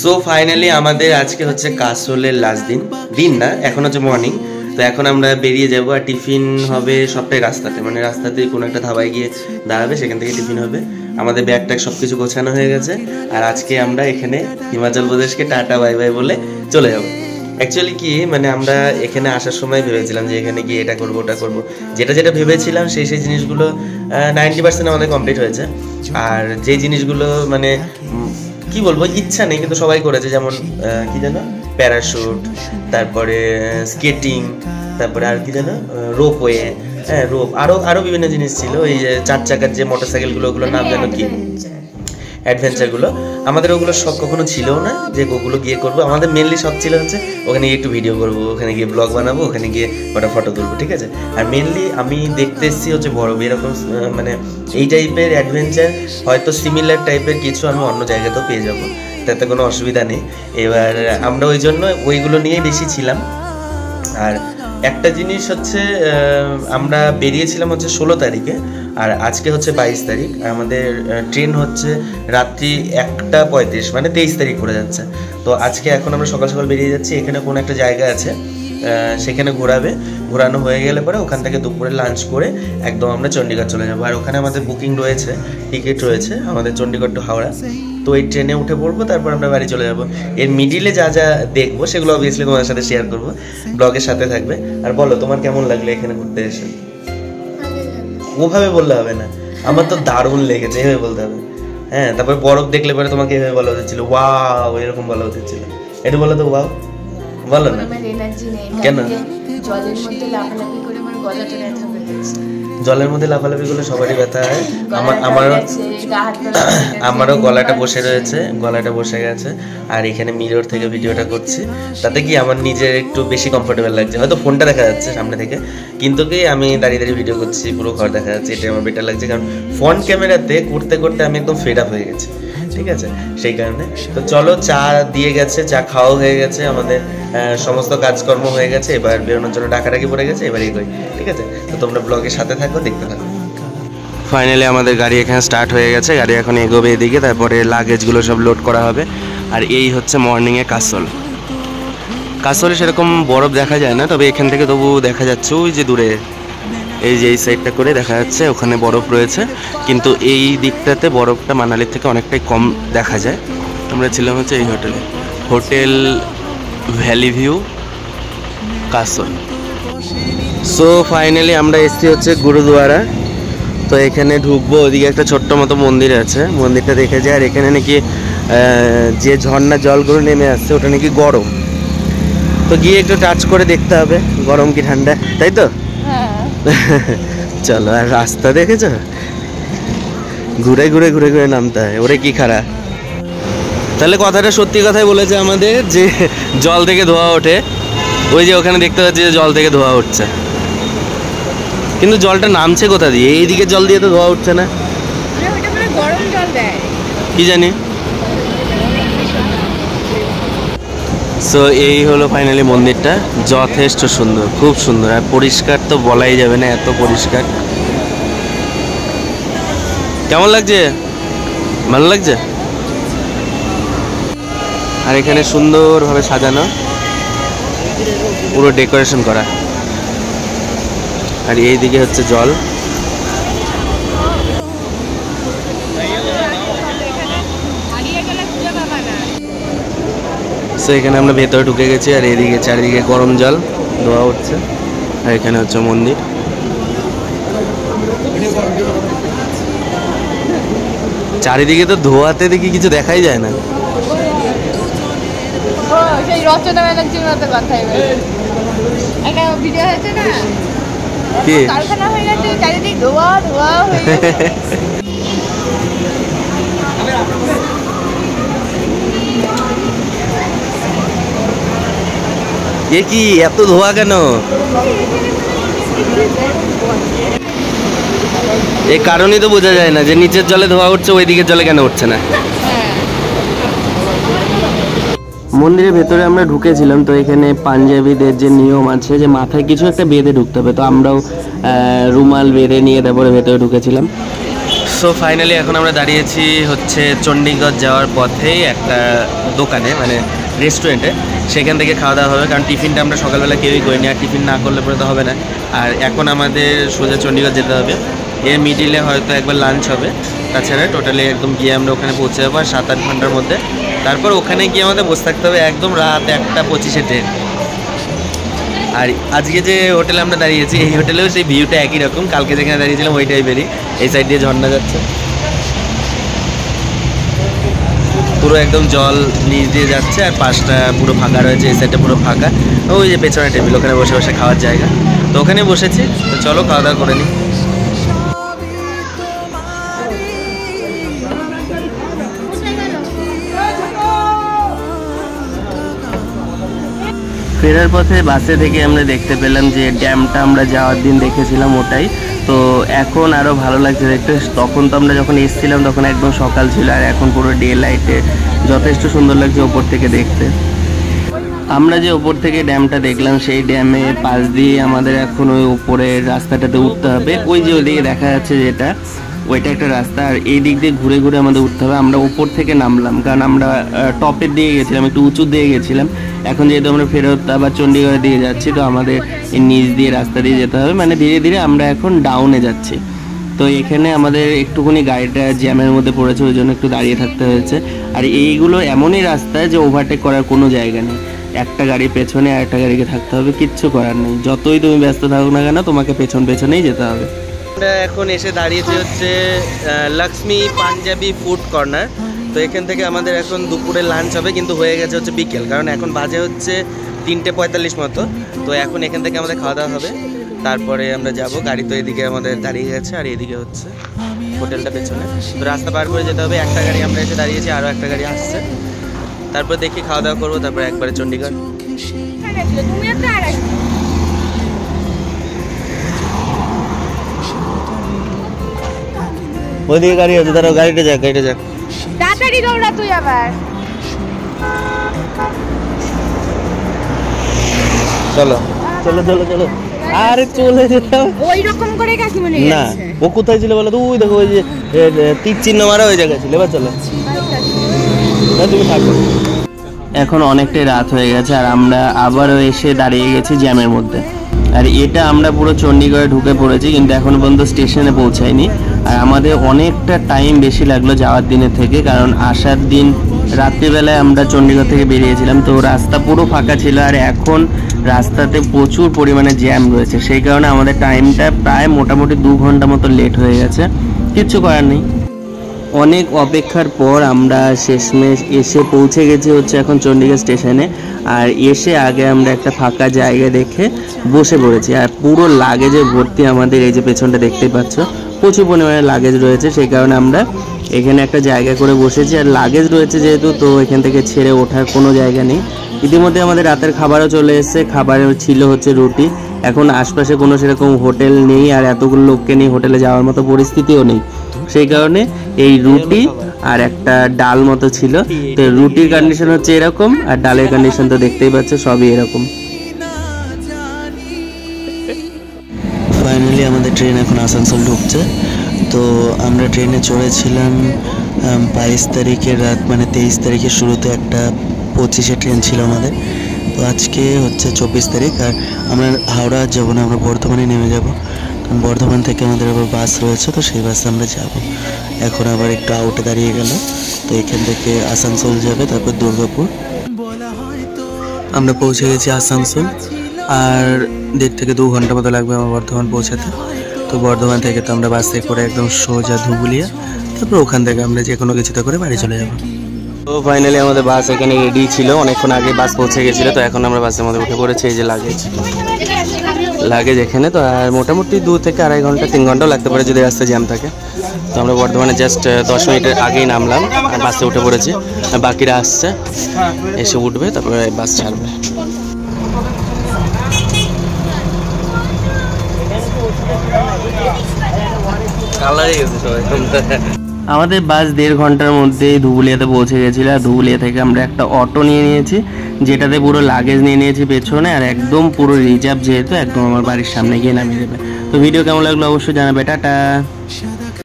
So finally আমাদের আজকে হচ্ছে কাসলের লাস্ট দিন না, এখন হচ্ছে মর্নিং। তো এখন আমরা বেরিয়ে যাব আর টিফিন হবে সবটাই রাস্তাতে, মানে রাস্তাতে কোনো একটা ধাবায় গিয়ে দাঁড়াবে, সেখান থেকে টিফিন হবে। আমাদের ব্যাগ ট্যাগ সব কিছু গোছানো হয়ে গেছে। আর আজকে আমরা এখানে হিমাচল প্রদেশকে টাটা বাই বাই বলে চলে যাবো। অ্যাকচুয়ালি কি, মানে আমরা এখানে আসার সময় ভেবেছিলাম যে এখানে গিয়ে এটা করবো ওটা করবো, যেটা ভেবেছিলাম সেই জিনিসগুলো 90% আমাদের কমপ্লিট হয়েছে। আর যে জিনিসগুলো মানে কি বলবো, ইচ্ছা নেই কিন্তু সবাই করেছে, যেমন কি জানো প্যারাশুট, তারপরে স্কেটিং, তারপরে আর কি জানো রোপওয়ে, হ্যাঁ রোপ, আরও বিভিন্ন জিনিস ছিল। ওই যে 4 চাকার যে মোটরসাইকেলগুলো, ওগুলোর নাম জানো কি, অ্যাডভেঞ্চারগুলো। আমাদের ওগুলো শখ কখনো ছিলও না যে ওগুলো গিয়ে করবো। আমাদের মেনলি শখ ছিল হচ্ছে ওখানে গিয়ে একটু ভিডিও করবো, ওখানে গিয়ে ব্লগ বানাবো, ওখানে গিয়ে ওটা ফটো তুলবো, ঠিক আছে। আর মেনলি আমি দেখতে এসেছি হচ্ছে বড় এরকম, মানে এই টাইপের অ্যাডভেঞ্চার হয়তো সিমিলার টাইপের কিছু আমি অন্য জায়গাতেও পেয়ে যাবো, তাতে কোনো অসুবিধা নেই। এবার আমরা ওই জন্য ওইগুলো নিয়েই বেশি ছিলাম। আর একটা জিনিস হচ্ছে, আমরা বেরিয়েছিলাম হচ্ছে 16 তারিখে, আর আজকে হচ্ছে 22 তারিখ। আমাদের ট্রেন হচ্ছে রাত্রি 1:35, মানে 23 তারিখ পড়ে যাচ্ছে। তো আজকে এখন আমরা সকাল সকাল বেরিয়ে যাচ্ছি। এখানে কোনো একটা জায়গা আছে, সেখানে ঘোরানো হয়ে গেলে পরে ওখান থেকে দুপুরে লাঞ্চ করে একদম আমরা চণ্ডীগড় চলে যাবো। আর ওখানে আমাদের বুকিং রয়েছে, টিকিট রয়েছে আমাদের চণ্ডীগড় টু হাওড়া। তো এই ট্রেনে উঠে পড়বো, তারপর আমরা বাড়ি চলে যাবো। এর মিডিলে যা যা দেখবো সেগুলো অবভিয়াসলি তোমার সাথে শেয়ার করবো, ব্লগের সাথে থাকবে। আর বলো তোমার কেমন লাগলো এখানে ঘুরতে এসে? ওভাবে বললে হবে না, আমার তো দারুণ লেগেছে, এভাবে বলতে হবে। হ্যাঁ, তারপর বরফ দেখলে পরে তোমাকে এভাবে বলা উচিত ছিল, ওয়াও, এরকম বলা উচিত ছিল। এটা বলো তো, ওয়াও বলো না। কেন? জলের মধ্যে লাফালাফি করলে সবারই ব্যথা হয়। আমারও গলাটা বসে গেছে। আর এখানে মিরর থেকে ভিডিওটা করছি, তাতে কি আমার নিজের একটু বেশি কমফোর্টেবল লাগছে। হয়তো ফোনটা দেখা যাচ্ছে সামনে থেকে, কিন্তু কি আমি দাঁড়িয়ে ভিডিও করছি, পুরো ঘর দেখা যাচ্ছে, এটা আমার বেটার লাগছে। কারণ ফ্রন্ট ক্যামেরাতে করতে করতে আমি একদম ফেড আপ হয়ে গেছি, ঠিক আছে, সেই কারণে। তো চলো, চা দিয়ে গেছে, চা খাওয়া হয়ে গেছে, আমাদের সমস্ত কাজকর্ম হয়ে গেছে। এবার বেরোনোর জন্য ডাকাডাকি পড়ে গেছে, এবার এগোই, ঠিক আছে। তো তোমরা ব্লগের সাথে থাকো, দেখতে থাকো। ফাইনালি আমাদের গাড়ি এখানে স্টার্ট হয়ে গেছে, গাড়ি এখন এগোবে এদিকে, তারপরে লাগেজগুলো সব লোড করা হবে। আর এই হচ্ছে মর্নিংয়ে কাসলে সেরকম বরফ দেখা যায় না, তবে এখান থেকে তবু দেখা যাচ্ছে ওই যে দূরে, এই যে এই সাইডটা করে দেখা যাচ্ছে ওখানে বরফ রয়েছে, কিন্তু এই দিকটাতে বরফটা মানালির থেকে অনেকটাই কম দেখা যায়। আমরা ছিলাম হচ্ছে এই hotel valley view castle. So finally আমরা এসেছি হচ্ছে গুরুদুয়ারা। তো এখানে ঢুকবো, ওদিকে একটা ছোট্ট মতো মন্দির আছে, মন্দিরটা দেখে যায়। আর এখানে নাকি যে ঝর্ণা জলগুলো নেমে আসছে ওটা নাকি গরম, তো গিয়ে একটু টাচ করে দেখতে হবে গরম কি ঠান্ডা, তাই তো? চলো। আর রাস্তা দেখেছ, ঘুরে ঘুরে নামতে হয়, ওরে কি খারাপ। তাহলে কথাটা সত্যি কথাই বলেছে আমাদের, যে জল থেকে ধোয়া ওঠে। ওই যে ওখানে দেখতে পাচ্ছি যে জল থেকে ধোয়া উঠছে, কিন্তু জলটা নামছে কোথা দিয়ে? এইদিকে জল দিয়ে তো ধোয়া উঠছে না, কি জানি। সো এই হলো ফাইনালি মন্দিরটা, যথেষ্ট সুন্দর, খুব সুন্দর। আর পরিষ্কার তো বলাই যাবে না, এত পরিষ্কার। কেমন লাগছে? ভালো লাগছে। আর এখানে সুন্দরভাবে সাজানো, পুরো ডেকোরেশন করা। আর এই দিকে হচ্ছে জল। সো এখানে আমরা ভেতরে ঢুকে গেছি, আর এদিকে চারিদিকে গরম জল ধোয়া হচ্ছে। আর এখানে হচ্ছে মন্দির। চারিদিকে তো ধোয়াতে দেখি কিছু দেখাই যায় না। এ কি এত ধোয়া কেন? এই কারণেই তো বোঝা যায় না যে নিচের জলে ধোয়া উঠছে, ওই দিকের জলে কেন উঠছে না। মন্দিরের ভেতরে আমরা ঢুকেছিলাম, তো এখানে পাঞ্জাবিদের যে নিয়ম আছে যে মাথায় কিছু একটা বেঁধে ঢুকতে হবে, তো আমরাও রুমাল বেঁধে নিয়ে তারপরে ভেতরে ঢুকেছিলাম। সো ফাইনালি এখন আমরা দাঁড়িয়েছি হচ্ছে চণ্ডীগড় যাওয়ার পথেই একটা দোকানে, মানে রেস্টুরেন্টে। সেখান থেকে খাওয়া দাওয়া হবে, কারণ টিফিনটা আমরা সকালবেলা কেউই করিনি, আর টিফিন না করলে পরে তো হবে না। আর এখন আমাদের সোজা চণ্ডীগড় যেতে হবে, এর মিডিলে হয়তো একবার লাঞ্চ হবে, তাছাড়া টোটালি একদম গিয়ে আমরা ওখানে পৌঁছে যাবো 7-8 ঘন্টার মধ্যে। তারপর ওখানে গিয়ে আমাদের বসে থাকতে হবে একদম রাত 1:25 ট্রেন। আর আজকে যে হোটেলে আমরা দাঁড়িয়েছি এই হোটেলেও সেই ভিউটা একই রকম, কালকে যেখানে দাঁড়িয়েছিলাম ওই টাইপেরই। এই সাইড দিয়ে ঝর্ণা যাচ্ছে, পুরো একদম জল নিচ দিয়ে যাচ্ছে, আর পাশটা পুরো ফাঁকা রয়েছে, এই সাইডটা পুরো ফাঁকা। ওই যে পেছনে টেবিল, ওখানে বসে বসে খাওয়ার জায়গা, তো ওখানে বসেছি। তো চলো খাওয়া দাওয়া করে নিই। ফেরার পথে বাসে থেকে আমরা দেখতে পেলাম যে ড্যামটা আমরা যাওয়ার দিন দেখেছিলাম ওটাই। তো এখন আরও ভালো লাগছে দেখতে। তখন তো আমরা যখন এসেছিলাম তখন একদম সকাল ছিল, আর এখন পুরো ডে লাইটে যথেষ্ট সুন্দর লাগছে ওপর থেকে দেখতে। আমরা যে ওপর থেকে ড্যামটা দেখলাম সেই ড্যামে পাশ দিয়ে আমাদের এখন ওই উপরের রাস্তাটাতে উঠতে হবে। ওই যে ওইদিকে দেখা যাচ্ছে যেটা, ওইটা একটা রাস্তা, আর এই দিক দিয়ে ঘুরে ঘুরে আমাদের উঠতে হবে। আমরা উপর থেকে নামলাম, কারণ আমরা টপের দিকে গেছিলাম, একটু উঁচুর দিকে গেছিলাম। এখন যেহেতু আমরা ফেরত আবার চণ্ডীগড়ের দিকে যাচ্ছি, তো আমাদের এই নিচ দিয়ে রাস্তা দিয়ে যেতে হবে, মানে ধীরে ধীরে আমরা এখন ডাউনে যাচ্ছি। তো এখানে আমাদের একটুখানি গাড়িটা জ্যামের মধ্যে পড়েছে, ওই জন্য একটু দাঁড়িয়ে থাকতে হয়েছে। আর এইগুলো এমনই রাস্তায় যে ওভারটেক করার কোনো জায়গা নেই, একটা গাড়ির পেছনে আর একটা গাড়িকে থাকতে হবে, কিচ্ছু করার নেই। যতই তুমি ব্যস্ত থাকো না কেন, তোমাকে পেছনেই যেতে হবে। আমরা এখন এসে দাঁড়িয়েছি হচ্ছে লক্ষ্মী পাঞ্জাবি ফুড কর্নার। তো এখান থেকে আমাদের এখন দুপুরে লাঞ্চ হবে, কিন্তু হয়ে গেছে হচ্ছে বিকেল, কারণ এখন বাজে হচ্ছে 3:45 মতো। তো এখন এখান থেকে আমাদের খাওয়া দাওয়া হবে, তারপরে আমরা যাব। গাড়ি তো এদিকে আমাদের দাঁড়িয়ে গেছে, আর এদিকে হচ্ছে হোটেলটা পেছনে। তো রাস্তা পার করে যেতে হবে। একটা গাড়ি আমরা এসে দাঁড়িয়েছি, আরও একটা গাড়ি আসছে, তারপর দেখি খাওয়া দাওয়া করবো, তারপরে একবারে চণ্ডীগড়। ওইদিকে গাড়ি আছে, তারা গাড়িটা যাক তাড়াতাড়ি দৌড়া তুই আবার। চলো চলো চলো চলো, আরে চলে যেতাম ওই রকম করে কাকিমণি না। ও কোথায় ছিল বলো তো? ওই দেখো, ওই যে তীর চিহ্ন মারা ওই জায়গায় ছিল। এবার চলো, তুমি থাকো। এখন অনেকটাই রাত হয়ে গেছে, আর আমরা আবারও এসে দাঁড়িয়ে গেছি জ্যামের মধ্যে। আর এটা আমরা পুরো চণ্ডীগড়ে ঢুকে পড়েছি, কিন্তু এখনো পর্যন্ত স্টেশনে পৌঁছায়নি। আর আমাদের অনেকটা টাইম বেশি লাগলো যাওয়ার দিনের থেকে, কারণ আসার দিন রাত্রিবেলায় আমরা চণ্ডীগড় থেকে বেরিয়েছিলাম, তো রাস্তা পুরো ফাঁকা ছিল। আর এখন রাস্তাতে প্রচুর পরিমাণে জ্যাম রয়েছে, সেই কারণে আমাদের টাইমটা প্রায় মোটামুটি 2 ঘন্টা মতো লেট হয়ে গেছে। কিচ্ছু করার নেই। অনেক অপেক্ষার পর আমরা শেষমেশ এসে পৌঁছে গেছি হচ্ছে এখন চণ্ডীগড় স্টেশনে। আর এসে আগে আমরা একটা ফাঁকা জায়গা দেখে বসে পড়েছি, আর পুরো লাগেজে ভর্তি আমাদের। এই যে পেছনটা দেখতেই পাচ্ছ, প্রচুর পরিমাণে লাগেজ রয়েছে, সেই কারণে আমরা এখানে একটা জায়গা করে বসেছি। আর লাগেজ রয়েছে যেহেতু, তো এখান থেকে ছেড়ে ওঠার কোনো জায়গা নেই। ইতিমধ্যে আমাদের রাতের খাবারও চলে এসেছে। খাবারে ছিল হচ্ছে রুটি। এখন আশপাশে কোনো সেরকম হোটেল নেই, আর এতগুলো লোককে নিয়ে হোটেলে যাওয়ার মতো পরিস্থিতিও নেই, সেই কারণে এই রুটি আর একটা ডাল মতো ছিল। তো রুটির কন্ডিশন হচ্ছে এরকম, আর ডালের কন্ডিশন তো দেখতেই পাচ্ছ, সবই এরকম। ফাইনালি আমাদের ট্রেন এখন আসানসোল ঢুকছে। তো আমরা ট্রেনে চড়েছিলাম 22 তারিখের রাত, মানে 23 তারিখের শুরুতে একটা 25-এ ট্রেন ছিল আমাদের। তো আজকে হচ্ছে 24 তারিখ, আর আমরা হাওড়া যাবো না, আমরা বর্ধমানে নেমে যাব, কারণ বর্ধমান থেকে আমাদের আবার বাস রয়েছে, তো সেই বাসে আমরা যাব। এখন আবার একটু আউটে দাঁড়িয়ে গেল, তো এখান থেকে আসানসোল যাবে, তারপর দুর্গাপুর। আমরা পৌঁছে গেছি আসানসোল, আর 1.5 থেকে 2 ঘন্টা মতো লাগবে আমার বর্ধমান পৌঁছাতে। তো বর্ধমান থেকে তো আমরা বাসে করে একদম সোজা ধুবুলিয়া, তারপর ওখান থেকে আমরা যে কোনো কিছুতে করে বাড়ি চলে যাব। তো ফাইনালি আমাদের বাস এখানে রেডি ছিল, অনেকক্ষণ আগে বাস পৌঁছে গেছিলো। তো এখন আমরা বাসের মধ্যে উঠে পড়েছি। এই যে লাগেজ এখানে। তো আর মোটামুটি 2 থেকে 2.5 ঘন্টা 3 ঘন্টাও লাগতে পারে যদি রাস্তায় জ্যাম থাকে। তো আমরা বর্ধমানে জাস্ট 10 মিনিটের আগেই নামলাম, আর বাসে উঠে পড়েছি। বাকিরা আসছে, এসে উঠবে, তারপরে বাস ছাড়বে। আমাদের বাস 1.5 ঘন্টার মধ্যে ধুবুলিয়াতে পৌঁছে গেছিল। আর ধুবুলিয়া থেকে আমরা একটা অটো নিয়ে নিয়েছি, যেটাতে পুরো লাগেজ নিয়ে নিয়েছি পেছনে, আর একদম পুরো রিজার্ভ, যেহেতু একদম আমার বাড়ির সামনে গিয়ে নামিয়ে দেবে। তো ভিডিও কেমন লাগলো অবশ্যই জানাবে। টাটা।